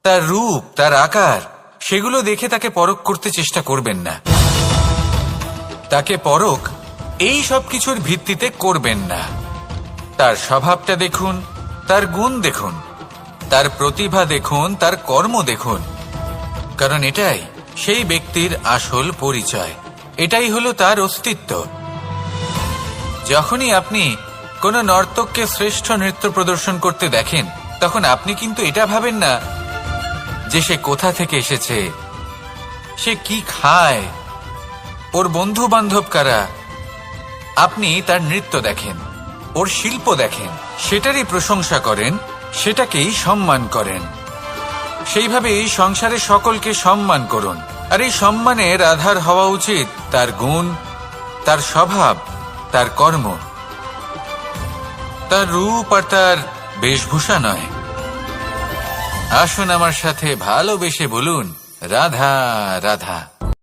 তার রূপ, তার আকার, সেগুলো দেখে তাকে পরখ করতে চেষ্টা করবেন না। তাকে পরখ এই সব কিছুর ভিত্তিতে করবেন না। তার স্বভাবটা দেখুন, তার গুণ দেখুন, তার প্রতিভা দেখুন, তার কর্ম দেখুন। কারণ এটাই সেই ব্যক্তির আসল পরিচয়, এটাই হলো তার অস্তিত্ব। যখনই আপনি কোনো নর্তককে শ্রেষ্ঠ নৃত্য প্রদর্শন করতে দেখেন, তখন আপনি কিন্তু এটা ভাবেন না যে সে কোথা থেকে এসেছে, সে কি খায়, ওর বন্ধু বান্ধব কারা। আপনি তার নৃত্য দেখেন, ওর শিল্প দেখেন, সেটারই প্রশংসা করেন, সেটাকেই সম্মান করেন। সেইভাবে এই সংসারে সকলকে সম্মান করুন। আর এই সম্মানের আধার হওয়া উচিত তার গুণ, তার স্বভাব, তার কর্ম, তার রূপ আর তার বেশভূষা নয়। আসুন আমার সাথে ভালোবেসে বলুন, রাধা রাধা।